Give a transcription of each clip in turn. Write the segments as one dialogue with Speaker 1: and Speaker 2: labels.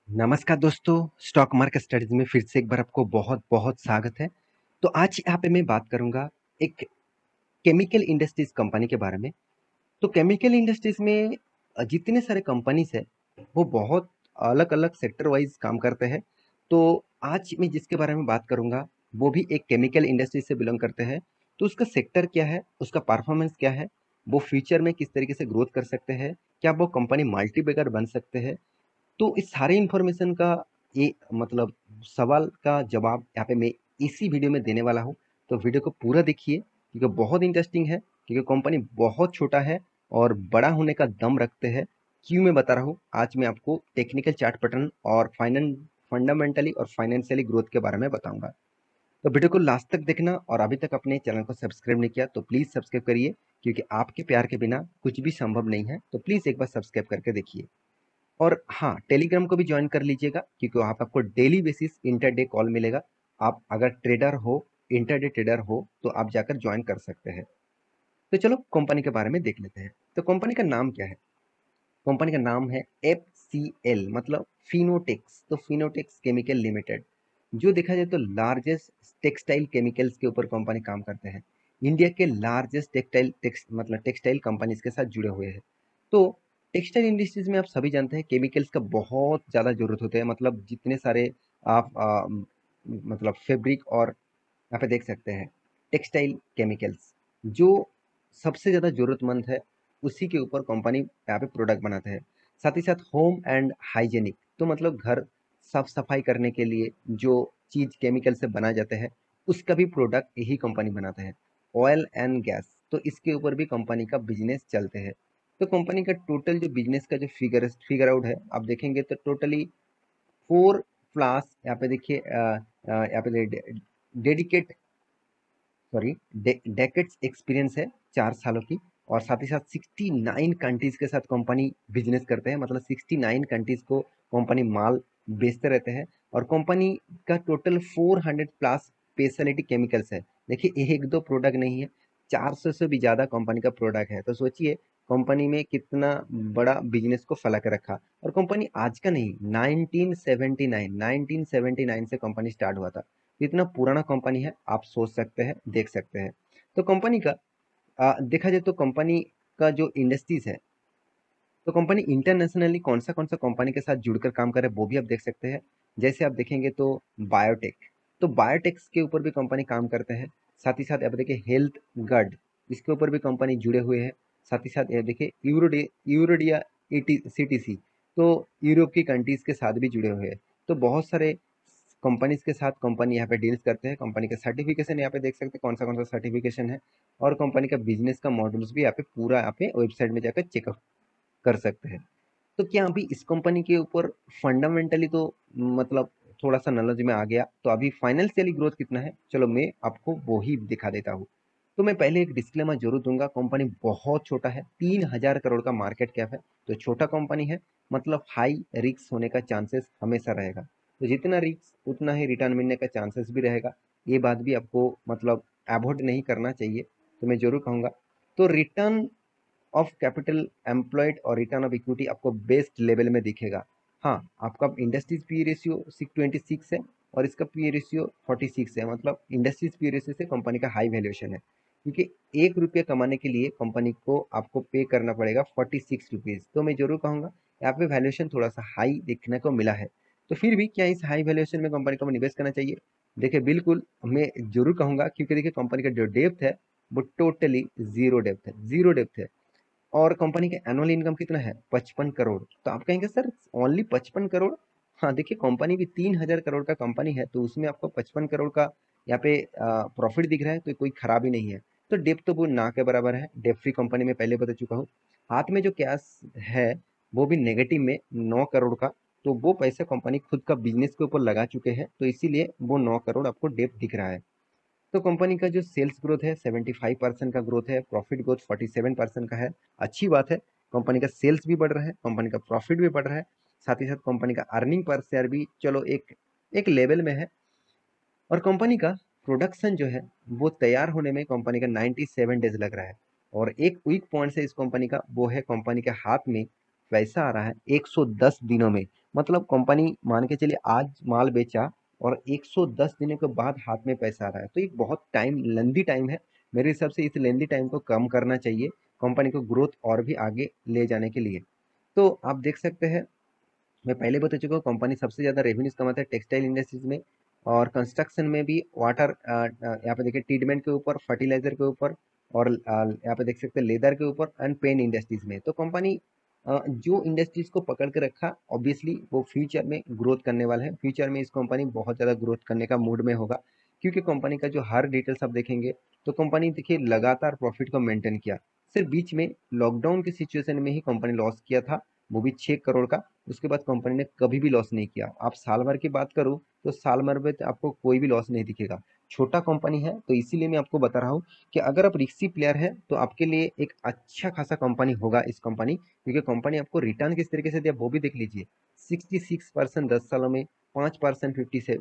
Speaker 1: नमस्कार दोस्तों, stock market studies में फिर से एक बार आपको बहुत-बहुत स्वागत है। तो आज यहाँ पे मैं बात करूँगा एक केमिकल इंडस्ट्रीज़ कंपनी के बारे में। तो केमिकल इंडस्ट्रीज़ में जितने सारे कंपनीज़ हैं, वो बहुत अलग-अलग सेक्टर वाइज़ काम करते हैं। तो आज मैं जिसके बारे में बात करूँगा, वो भी एक केमिकल इंडस्ट्री से बिलॉन्ग करते हैं। तो उसका सेक्टर क्या है, उसका परफॉर्मेंस क्या है, वो फ्यूचर में किस तरीके से ग्रोथ कर सकते हैं, क्या वो कंपनी मल्टी-बैगर बन सकते हैं, तो इस सारे इन्फॉर्मेशन का ये मतलब सवाल का जवाब यहाँ पे मैं इसी वीडियो में देने वाला हूँ। तो वीडियो को पूरा देखिए क्योंकि बहुत इंटरेस्टिंग है, क्योंकि कंपनी बहुत छोटा है और बड़ा होने का दम रखते हैं। क्यों मैं बता रहा हूँ, आज मैं आपको टेक्निकल चार्ट पैटर्न और फंडामेंटली और फाइनेंशियली ग्रोथ के बारे में बताऊंगा। तो वीडियो को लास्ट तक देखना और अभी तक अपने चैनल को सब्सक्राइब नहीं किया तो प्लीज़ सब्सक्राइब करिए, क्योंकि आपके प्यार के बिना कुछ भी संभव नहीं है। तो प्लीज़ एक बार सब्सक्राइब करके देखिए। और हाँ, टेलीग्राम को भी ज्वाइन कर लीजिएगा, क्योंकि वहाँ पे आपको डेली बेसिस इंटरडे कॉल मिलेगा। आप अगर ट्रेडर हो, इंटरडे ट्रेडर हो, तो आप जाकर ज्वाइन कर सकते हैं। तो चलो कंपनी के बारे में देख लेते हैं। तो कंपनी का नाम क्या है? कंपनी का नाम है FCL, मतलब फिनोटेक्स। तो फिनोटेक्स केमिकल लिमिटेड, जो देखा जाए तो लार्जेस्ट टेक्सटाइल केमिकल्स के ऊपर कंपनी काम करते हैं। इंडिया के लार्जेस्ट टेक्सटाइल कंपनीज के साथ जुड़े हुए हैं। तो टेक्सटाइल इंडस्ट्रीज में आप सभी जानते हैं केमिकल्स का बहुत ज़्यादा जरूरत होता है। मतलब जितने सारे आप मतलब फैब्रिक और यहाँ पे देख सकते हैं टेक्सटाइल केमिकल्स, जो सबसे ज़्यादा ज़रूरतमंद है, उसी के ऊपर कंपनी यहाँ पे प्रोडक्ट बनाते हैं। साथ ही साथ होम एंड हाइजेनिक, तो मतलब घर साफ सफाई करने के लिए जो चीज़ केमिकल से बनाए जाते हैं, उसका भी प्रोडक्ट यही कंपनी बनाते हैं। ऑयल एंड गैस, तो इसके ऊपर भी कंपनी का बिजनेस चलते हैं। तो कंपनी का टोटल जो बिजनेस का जो फिगर आउट है, आप देखेंगे तो टोटली 4 प्लस यहाँ पे देखिए यहाँ पे डेडिकेट सॉरी डेकेड्स एक्सपीरियंस है, 4 सालों की। और साथ ही साथ 69 कंट्रीज के साथ कंपनी बिजनेस करते हैं, मतलब 69 कंट्रीज को कंपनी माल बेचते रहते हैं। और कंपनी का टोटल 400 प्लस स्पेशलिटी केमिकल्स है। देखिए एक दो प्रोडक्ट नहीं है, 400 से भी ज़्यादा कंपनी का प्रोडक्ट है। तो सोचिए कंपनी में कितना बड़ा बिजनेस को फैला के रखा। और कंपनी आज का नहीं, 1979 से कंपनी स्टार्ट हुआ था। इतना पुराना कंपनी है, आप सोच सकते हैं, देख सकते हैं। तो कंपनी का देखा जाए तो कंपनी का जो इंडस्ट्रीज है, तो कंपनी इंटरनेशनली कौन सा कंपनी के साथ जुड़कर काम करे वो भी आप देख सकते हैं। जैसे आप देखेंगे तो बायोटेक, तो बायोटेक्स के ऊपर भी कंपनी काम करते हैं। साथ ही साथ आप देखिए हेल्थ गार्ड, इसके ऊपर भी कंपनी जुड़े हुए हैं। साथ ही साथ ये देखिए यूरोडिया CTC, तो यूरोप की कंट्रीज के साथ भी जुड़े हुए हैं। तो बहुत सारे कंपनीज के साथ कंपनी यहाँ पे डील्स करते हैं। कंपनी का सर्टिफिकेशन यहाँ पे देख सकते हैं कौन सा सर्टिफिकेशन है। और कंपनी का बिजनेस का मॉडल्स भी यहाँ पे पूरा यहाँ पे वेबसाइट में जाकर चेकअप कर सकते हैं। तो क्या अभी इस कंपनी के ऊपर फंडामेंटली तो मतलब थोड़ा सा नॉलेज में आ गया, तो अभी फाइनेंशियली ग्रोथ कितना है, चलो मैं आपको वो ही दिखा देता हूँ। तो मैं पहले एक डिस्क्लेमर जरूर दूंगा, कंपनी बहुत छोटा है, 3,000 करोड़ का मार्केट कैप है। तो छोटा कंपनी है, मतलब हाई रिस्क होने का चांसेस हमेशा रहेगा। तो जितना रिस्क उतना ही रिटर्न मिलने का चांसेस भी रहेगा। ये बात भी आपको मतलब अवॉइड नहीं करना चाहिए, तो मैं जरूर कहूँगा। तो रिटर्न ऑफ कैपिटल एम्प्लॉयड और रिटर्न ऑफ इक्विटी आपको बेस्ट लेवल में दिखेगा। हाँ, आपका इंडस्ट्रीज पी रेशियो 626 है और इसका पी रेशियो 46 है। मतलब इंडस्ट्रीज पी रेशियो से कंपनी का हाई वैल्यूएशन है, क्योंकि 1 रुपये कमाने के लिए कंपनी को आपको पे करना पड़ेगा 46 रुपीज़। तो मैं जरूर कहूँगा यहाँ पे वैल्यूएशन थोड़ा सा हाई देखने को मिला है। तो फिर भी क्या इस हाई वैल्यूएशन में कंपनी को निवेश करना चाहिए? देखिए बिल्कुल मैं जरूर कहूँगा, क्योंकि देखिए कंपनी का जो डेप्थ है वो टोटली जीरो डेप्थ है, जीरो डेप्थ है। और कंपनी का एनुअल इनकम कितना है? 55 करोड़। तो आप कहेंगे सर ओनली 55 करोड़? हाँ देखिए, कंपनी भी 3,000 करोड़ का कंपनी है, तो उसमें आपको 55 करोड़ का यहाँ पे प्रॉफिट दिख रहा है, तो कोई खराबी नहीं है। तो डेप तो वो ना के बराबर है, डेप फ्री कंपनी में पहले बता चुका हूँ। हाथ में जो कैश है वो भी नेगेटिव में 9 करोड़ का। तो वो पैसा कंपनी खुद का बिजनेस के ऊपर लगा चुके हैं, तो इसीलिए वो 9 करोड़ आपको डेप दिख रहा है। तो कंपनी का जो सेल्स ग्रोथ है 75% का ग्रोथ है, प्रॉफिट ग्रोथ 47% का है। अच्छी बात है, कंपनी का सेल्स भी बढ़ रहा है, कंपनी का प्रॉफिट भी बढ़ रहा है। साथ ही साथ कंपनी का अर्निंग पर शेयर भी चलो एक एक लेवल में है। और कंपनी का प्रोडक्शन जो है वो तैयार होने में कंपनी का 97 डेज लग रहा है। और एक वीक पॉइंट है इस कंपनी का, वो है कंपनी के हाथ में पैसा आ रहा है 110 दिनों में। मतलब कंपनी मान के चलिए आज माल बेचा और 110 दिनों के बाद हाथ में पैसा आ रहा है, तो एक बहुत टाइम लेंदी टाइम है। मेरे हिसाब से इस लेंदी टाइम को कम करना चाहिए कंपनी को ग्रोथ और भी आगे ले जाने के लिए। तो आप देख सकते हैं, मैं पहले बता चुका हूँ कंपनी सबसे ज़्यादा रेवेन्यूज कमाता है टेक्सटाइल इंडस्ट्रीज में और कंस्ट्रक्शन में भी, वाटर यहाँ पे देखिए ट्रीटमेंट के ऊपर, फर्टिलाइजर के ऊपर, और यहाँ पे देख सकते हैं लेदर के ऊपर एंड पेन इंडस्ट्रीज में। तो कंपनी जो इंडस्ट्रीज को पकड़ के रखा, ऑब्वियसली वो फ्यूचर में ग्रोथ करने वाला है। फ्यूचर में इस कंपनी बहुत ज़्यादा ग्रोथ करने का मूड में होगा, क्योंकि कंपनी का जो हर डिटेल्स आप देखेंगे तो कंपनी देखिए लगातार प्रॉफिट को मेंटेन किया। सिर्फ बीच में लॉकडाउन की सिचुएशन में ही कंपनी लॉस किया था, वो भी 6 करोड़ का। उसके बाद कंपनी ने कभी भी लॉस नहीं किया। आप साल भर की बात करूं तो साल भर में तो आपको कोई भी लॉस नहीं दिखेगा। छोटा कंपनी है तो इसीलिए मैं आपको बता रहा हूँ कि अगर आप रिस्की प्लेयर है तो आपके लिए एक अच्छा खासा कंपनी होगा इस कंपनी, क्योंकि कंपनी आपको रिटर्न किस तरीके से दिया वो भी देख लीजिए। 66% 10 सालों में, 5% 57,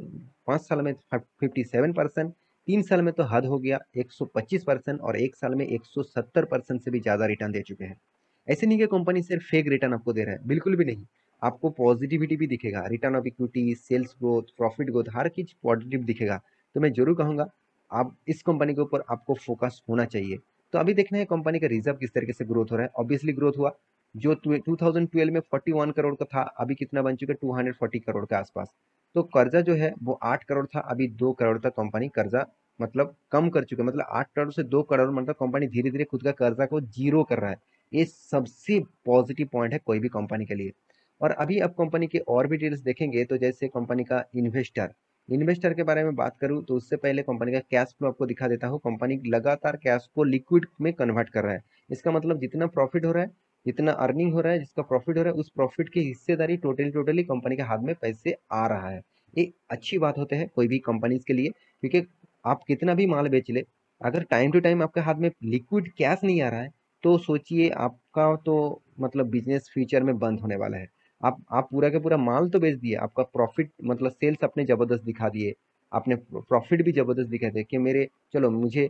Speaker 1: 5 साल में 57%, 3 साल में तो हद हो गया 125%, और 1 साल में 170% से भी ज्यादा रिटर्न दे चुके हैं। ऐसे नहीं कि कंपनी सिर्फ फेक रिटर्न आपको दे रहा है, बिल्कुल भी नहीं। आपको पॉजिटिविटी भी दिखेगा, return of equity, sales growth, profit growth, हर चीज पॉजिटिव दिखेगा। तो मैं जरूर कहूंगा आप इस कंपनी के ऊपर आपको फोकस होना चाहिए। तो अभी देखना है कंपनी का रिजर्व किस तरीके से ग्रोथ हो रहा है। ऑब्वियसली ग्रोथ हुआ, जो 2012 में 41 करोड़ का था, अभी कितना बन चुका है, 240 करोड़ के आसपास। तो कर्जा जो है वो 8 करोड़ था, अभी 2 करोड़ तक कंपनी कर्जा मतलब कम कर चुका है। मतलब 8 करोड़ से 2 करोड़, मतलब कंपनी धीरे धीरे खुद का कर्जा को जीरो कर रहा है। ये सबसे पॉजिटिव पॉइंट है कोई भी कंपनी के लिए। और अभी आप कंपनी के और भी डिटेल्स देखेंगे तो जैसे कंपनी का इन्वेस्टर, इन्वेस्टर के बारे में बात करूं तो उससे पहले कंपनी का कैश फ्लो आपको दिखा देता हूं। कंपनी लगातार कैश को लिक्विड में कन्वर्ट कर रहा है। इसका मतलब जितना प्रॉफिट हो रहा है, जितना अर्निंग हो रहा है, जिसका प्रॉफिट हो रहा है, उस प्रॉफिट की हिस्सेदारी टोटली कंपनी के हाथ में पैसे आ रहा है। ये अच्छी बात होते हैं कोई भी कंपनीज के लिए, क्योंकि आप कितना भी माल बेच ले, अगर टाइम टू टाइम आपके हाथ में लिक्विड कैश नहीं आ रहा है तो सोचिए आपका तो मतलब बिजनेस फ्यूचर में बंद होने वाला है। आप पूरा का पूरा माल तो बेच दिए, आपका प्रॉफिट मतलब सेल्स अपने जबरदस्त दिखा दिए, आपने प्रॉफिट भी जबरदस्त दिखा दिए कि मेरे चलो मुझे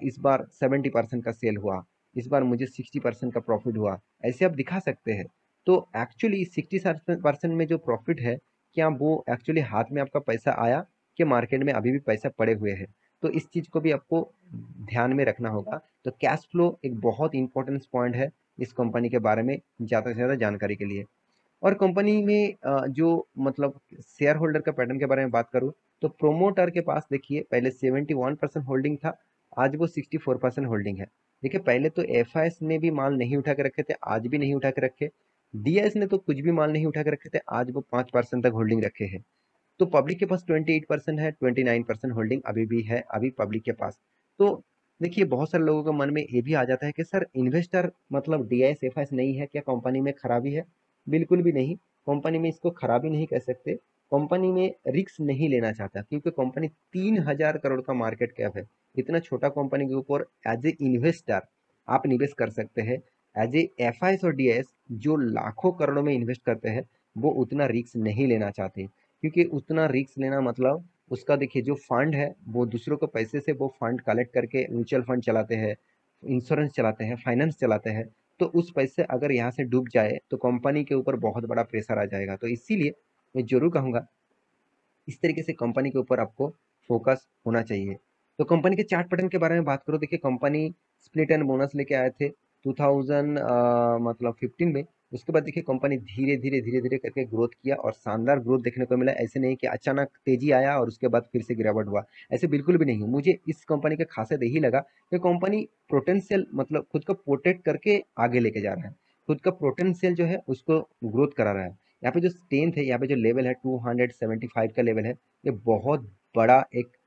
Speaker 1: इस बार 70% का सेल हुआ, इस बार मुझे 60% का प्रॉफिट हुआ, ऐसे आप दिखा सकते हैं। तो एक्चुअली 60% में जो प्रॉफिट है, क्या वो एक्चुअली हाथ में आपका पैसा आया कि मार्केट में अभी भी पैसा पड़े हुए हैं? तो इस चीज को भी आपको ध्यान में रखना होगा। तो कैश फ्लो एक बहुत इंपॉर्टेंट पॉइंट है इस कंपनी के बारे में ज़्यादा से ज़्यादा जानकारी के लिए। और कंपनी में जो मतलब शेयर होल्डर का पैटर्न के बारे में बात करूँ तो प्रोमोटर के पास देखिए पहले 71% होल्डिंग था, आज वो 64% होल्डिंग है। देखिए पहले तो एफ ने भी माल नहीं उठा के रखे थे, आज भी नहीं उठा के रखे। डीएस ने तो कुछ भी माल नहीं उठा के रखे थे, आज वो 5% तक होल्डिंग रखे हैं। तो पब्लिक के पास 28% है, 29% होल्डिंग अभी भी है अभी पब्लिक के पास। तो देखिए बहुत सारे लोगों के मन में ये भी आ जाता है कि सर इन्वेस्टर मतलब डीआईएस एफआईएस नहीं है क्या, कंपनी में खराबी है? बिल्कुल भी नहीं, कंपनी में इसको खराबी नहीं कह सकते। कंपनी में रिस्क नहीं लेना चाहता, क्योंकि कंपनी 3,000 करोड़ का मार्केट कैप है। इतना छोटा कंपनी के ऊपर एज ए इन्वेस्टर आप निवेश कर सकते हैं। एज ए एफआईएस और डीआईएस जो लाखों करोड़ों में इन्वेस्ट करते हैं, वो उतना रिस्क नहीं लेना चाहते, क्योंकि उतना रिस्क लेना मतलब उसका देखिए जो फंड है वो दूसरों के पैसे से वो फंड कलेक्ट करके म्यूचुअल फंड चलाते हैं, इंश्योरेंस चलाते हैं, फाइनेंस चलाते हैं। तो उस पैसे अगर यहाँ से डूब जाए तो कंपनी के ऊपर बहुत बड़ा प्रेशर आ जाएगा। तो इसीलिए मैं जरूर कहूंगा इस तरीके से कंपनी के ऊपर आपको फोकस होना चाहिए। तो कंपनी के चार्ट पैटर्न के बारे में बात करो, देखिए कंपनी स्प्लिट एंड बोनस लेके आए थे 2000 मतलब 15 में। उसके बाद देखिए कंपनी धीरे धीरे करके ग्रोथ किया और शानदार ग्रोथ देखने को मिला। ऐसे नहीं कि अचानक तेजी आया और उसके बाद फिर से गिरावट हुआ, ऐसे बिल्कुल भी नहीं। मुझे इस कंपनी का खासियत यही लगा कि कंपनी पोटेंशियल मतलब खुद को प्रोटेक्ट करके आगे लेके जा रहा है, खुद का पोटेंशियल जो है उसको ग्रोथ करा रहा है। यहाँ पे जो स्ट्रेंथ है, यहाँ पे जो लेवल है 275 का लेवल है, ये बहुत बड़ा एक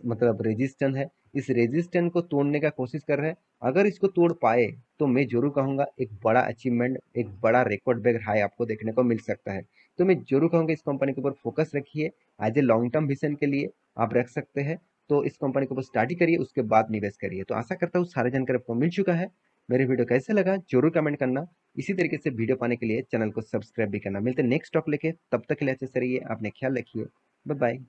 Speaker 1: मतलब रेजिस्टेंस है। इस रेजिस्टेंस को तोड़ने का कोशिश कर रहे हैं। अगर इसको तोड़ पाए तो मैं जरूर कहूंगा एक बड़ा अचीवमेंट, एक बड़ा रिकॉर्ड ब्रेक हाई आपको देखने को मिल सकता है। तो मैं जरूर कहूंगा इस कंपनी के ऊपर फोकस रखिए, as a long term vision के लिए आप रख सकते हैं। तो इस कंपनी के ऊपर स्टार्ट ही करिए, उसके बाद निवेश करिए। तो आशा करता हूँ सारी जानकारी आपको मिल चुका है। मेरे वीडियो कैसे लगा जरूर कमेंट करना। इसी तरीके से वीडियो पाने के लिए चैनल को सब्सक्राइब भी करना। मिलते हैं नेक्स्ट टॉक लेके, तब तक के लिए अच्छे से रहिए, अपने ख्याल रखिए। Bye bye.